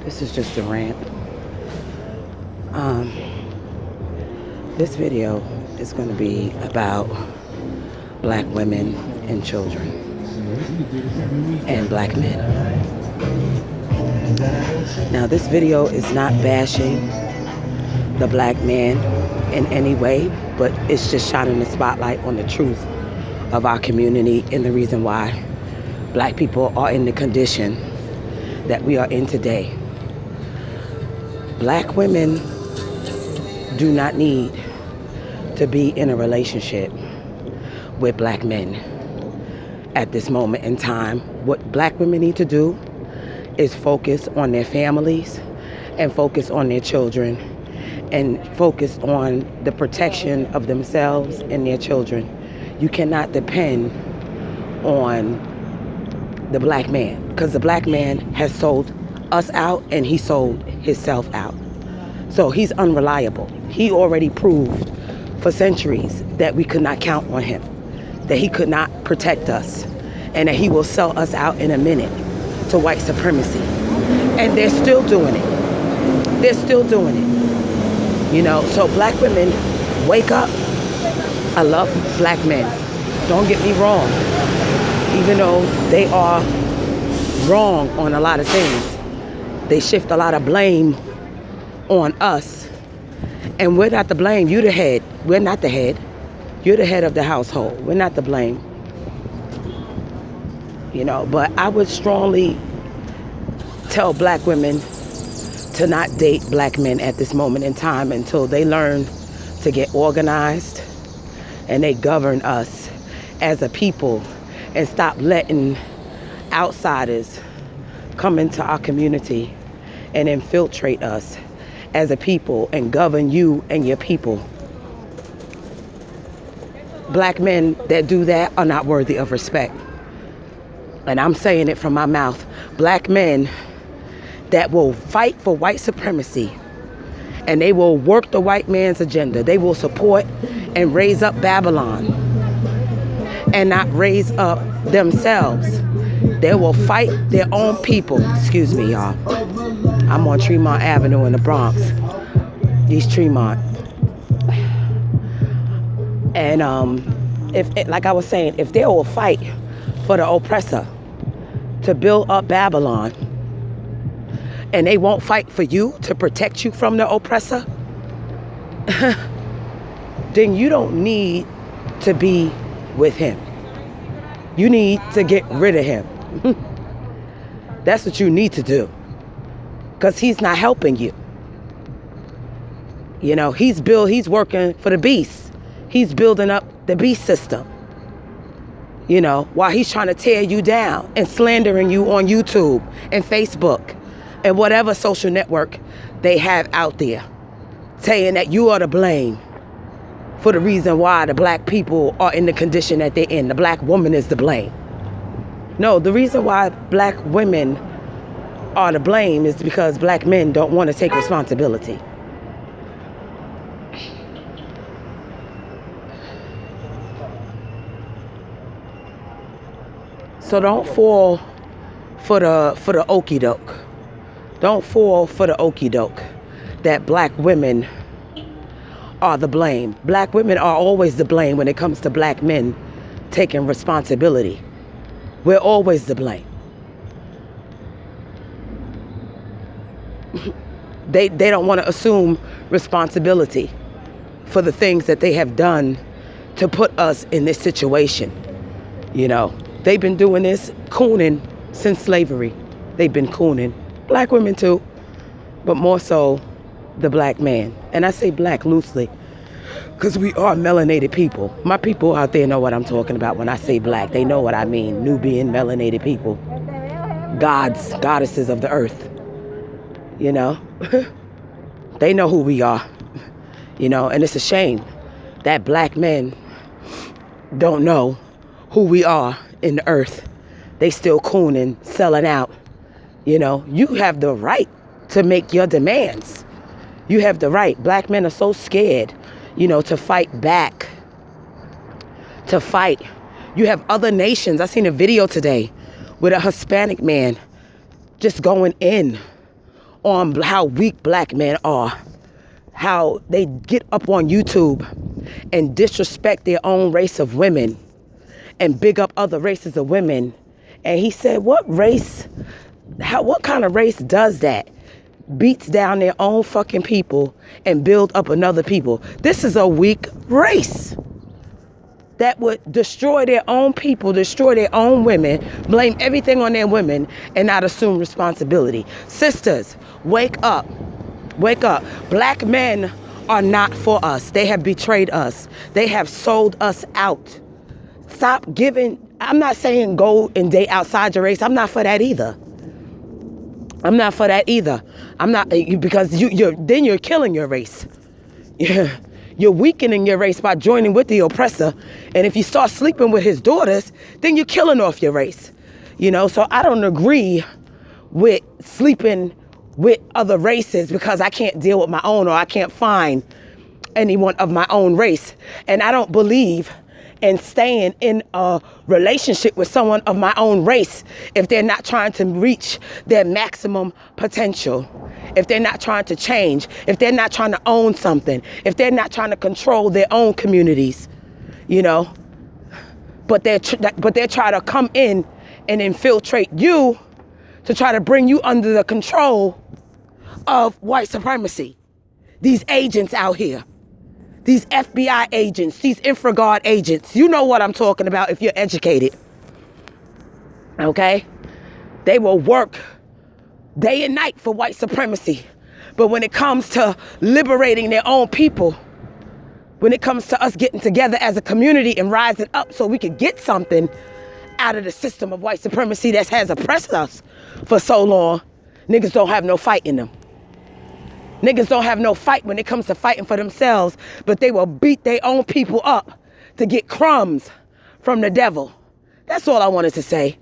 This is just a rant. This video is going to be about black women and children and black men. Now, this video is not bashing the black man in any way, but it's just shining the spotlight on the truth of our community and the reason why black people are in the condition that we are in today. Black women do not need to be in a relationship with black men at this moment in time. What black women need to do is focus on their families and focus on their children and focus on the protection of themselves and their children. You cannot depend on the black man, because the black man has sold us out and he sold himself out. So he's unreliable. He already proved for centuries that we could not count on him, that he could not protect us, and that he will sell us out in a minute to white supremacy. And they're still doing it. They're still doing it. You know, so black women, wake up. I love black men. Don't get me wrong. Even though they are wrong on a lot of things, they shift a lot of blame on us. And we're not to blame. You're the head. We're not the head. You're the head of the household. We're not to blame. You know, but I would strongly tell black women to not date black men at this moment in time until they learn to get organized and they govern us as a people and stop letting outsiders come into our community and infiltrate us as a people and govern you and your people. Black men that do that are not worthy of respect. And I'm saying it from my mouth. Black men that will fight for white supremacy and they will work the white man's agenda. They will support and raise up Babylon and not raise up themselves. They will fight their own people. Excuse me, y'all. I'm on Tremont Avenue in the Bronx, East Tremont. And like I was saying, if they will fight for the oppressor to build up Babylon, and they won't fight for you to protect you from the oppressor, then you don't need to be with him. You need to get rid of him. That's what you need to do, because he's not helping you. You know, he's working for the beast. He's building up the beast system, you know, while he's trying to tear you down and slandering you on YouTube and Facebook and whatever social network they have out there, saying that you are to blame for the reason why the black people are in the condition that they're in. The black woman is to blame. No, the reason why black women are to blame is because black men don't want to take responsibility. So don't fall for the okie doke. Don't fall for the okie doke that black women are the blame. Black women are always the blame when it comes to black men taking responsibility. We're always the blame. They don't want to assume responsibility for the things that they have done to put us in this situation. You know, they've been doing this cooning since slavery. They've been cooning. Black women too, but more so the black man. And I say black loosely because we are melanated people. My people out there know what I'm talking about when I say black. They know what I mean. Nubian melanated people. Gods, goddesses of the earth. You know, they know who we are. You know, and it's a shame that black men don't know who we are in the earth. They still cooning, selling out. You know, you have the right to make your demands. You have the right. Black men are so scared, you know, to fight back. To fight. You have other nations. I seen a video today with a Hispanic man just going in on how weak black men are, how they get up on YouTube and disrespect their own race of women and big up other races of women. And he said, what kind of race does that? Beats down their own fucking people and build up another people. This is a weak race that would destroy their own people, destroy their own women, blame everything on their women, and not assume responsibility. Sisters, wake up. Wake up. Black men are not for us. They have betrayed us. They have sold us out. Stop giving. I'm not saying go and date outside your race. I'm not for that either. I'm not for that either. I'm not, because you're killing your race. You're weakening your race by joining with the oppressor. And if you start sleeping with his daughters, then you're killing off your race. So I don't agree with sleeping with other races because I can't deal with my own, or I can't find anyone of my own race. And I don't believe in staying in a relationship with someone of my own race if they're not trying to reach their maximum potential, if they're not trying to change, if they're not trying to own something, if they're not trying to control their own communities, but they're trying to come in and infiltrate you to try to bring you under the control of white supremacy. These agents out here, these FBI agents, these InfraGard agents, you know what I'm talking about if you're educated. Okay? They will work day and night for white supremacy. But when it comes to liberating their own people, when it comes to us getting together as a community and rising up so we can get something out of the system of white supremacy that has oppressed us for so long, niggas don't have no fight in them. Niggas don't have no fight when it comes to fighting for themselves, but they will beat their own people up to get crumbs from the devil. That's all I wanted to say.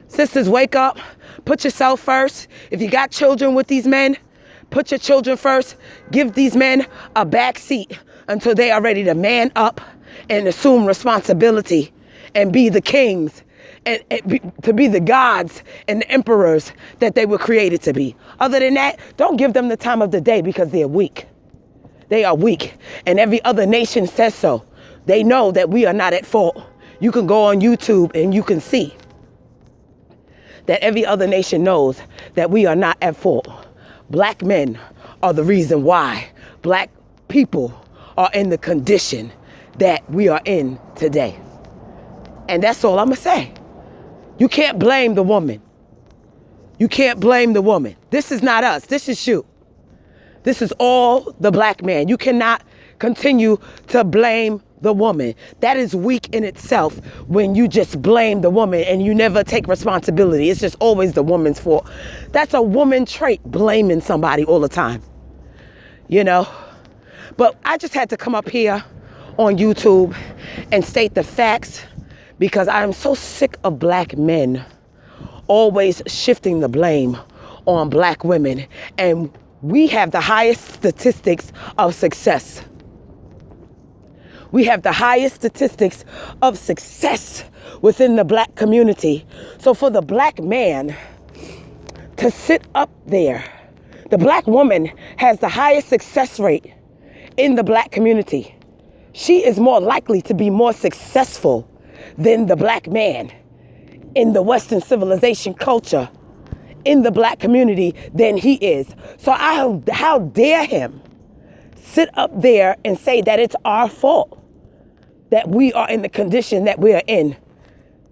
Sisters, wake up. Put yourself first. If you got children with these men, put your children first. Give these men a back seat until they are ready to man up and assume responsibility and be the kings and to be the gods and the emperors that they were created to be. Other than that, don't give them the time of the day because they're weak. They are weak. And every other nation says so. They know that we are not at fault. You can go on YouTube and you can see that every other nation knows that we are not at fault. Black men are the reason why black people are in the condition that we are in today. And that's all I'm gonna say. You can't blame the woman. You can't blame the woman. This is not us. This is you. This is all the black man. You cannot continue to blame the woman. That is weak in itself when you just blame the woman and you never take responsibility. It's just always the woman's fault. That's a woman trait, blaming somebody all the time. But I just had to come up here on YouTube and state the facts because I am so sick of black men always shifting the blame on black women. And we have the highest statistics of success. We have the highest statistics of success within the black community. So for the black man to sit up there, the black woman has the highest success rate in the black community. She is more likely to be more successful than the black man in the Western civilization culture, in the black community, than he is. So how dare him sit up there and say that it's our fault that we are in the condition that we are in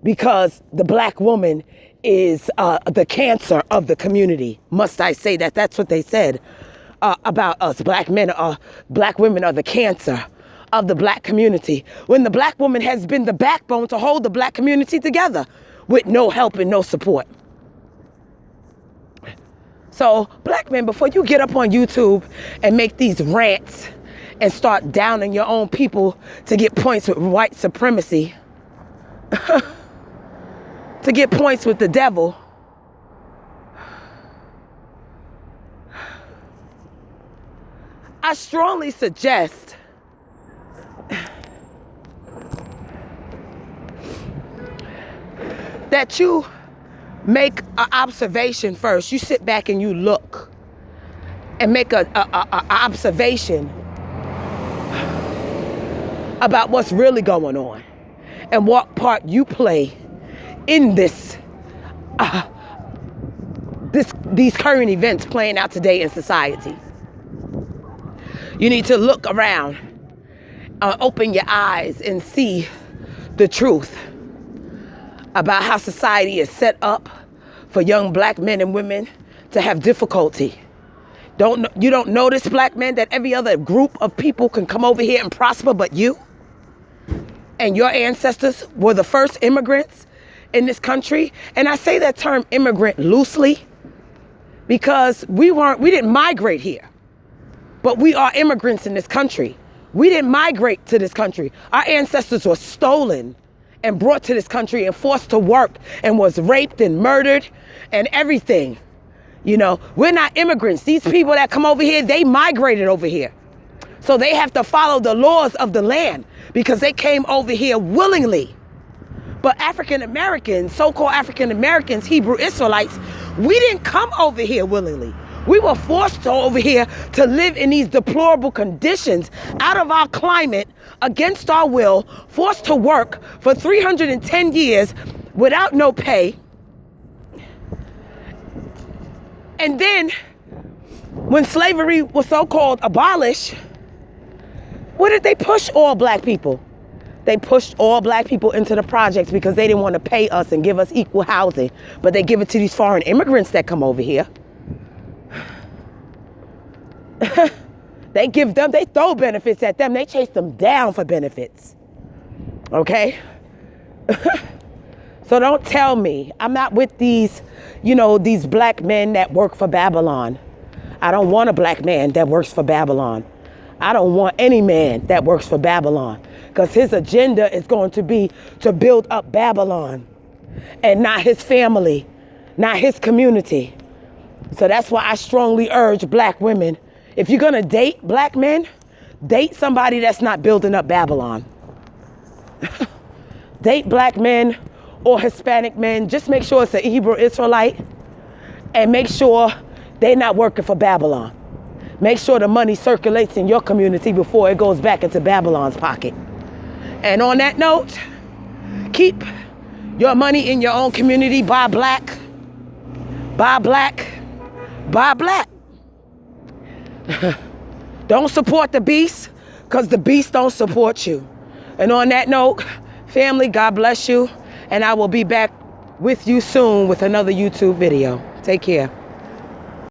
because the black woman is the cancer of the community. Must I say that? That's what they said about us. Black women are the cancer of the black community, when the black woman has been the backbone to hold the black community together with no help and no support. So black men, before you get up on YouTube and make these rants and start downing your own people to get points with white supremacy, to get points with the devil, I strongly suggest that you make an observation first. You sit back and you look and make a observation about what's really going on and what part you play in these current events playing out today in society. You need to look around, open your eyes and see the truth about how society is set up for young black men and women to have difficulty. You don't notice, black men, that every other group of people can come over here and prosper but you? And your ancestors were the first immigrants in this country. And I say that term immigrant loosely because we didn't migrate here, but we are immigrants in this country. We didn't migrate to this country. Our ancestors were stolen and brought to this country and forced to work and was raped and murdered and everything. You know, we're not immigrants. These people that come over here, they migrated over here. So they have to follow the laws of the land because they came over here willingly. But African Americans, so-called African Americans, Hebrew Israelites, we didn't come over here willingly. We were forced over here to live in these deplorable conditions out of our climate, against our will, forced to work for 310 years without no pay. And then when slavery was so-called abolished, what did they push all black people? They pushed all black people into the projects because they didn't want to pay us and give us equal housing. But they give it to these foreign immigrants that come over here. They throw benefits at them. They chase them down for benefits. Okay? So don't tell me. I'm not with these black men that work for Babylon. I don't want a black man that works for Babylon. I don't want any man that works for Babylon, because his agenda is going to be to build up Babylon and not his family, not his community. So that's why I strongly urge black women, if you're going to date black men, date somebody that's not building up Babylon. Date black men or Hispanic men. Just make sure it's a Hebrew Israelite, and make sure they're not working for Babylon. Make sure the money circulates in your community before it goes back into Babylon's pocket. And on that note, keep your money in your own community. Buy black. Buy black. Buy black. Don't support the beast, because the beast don't support you. And on that note, family, God bless you. And I will be back with you soon with another YouTube video. Take care.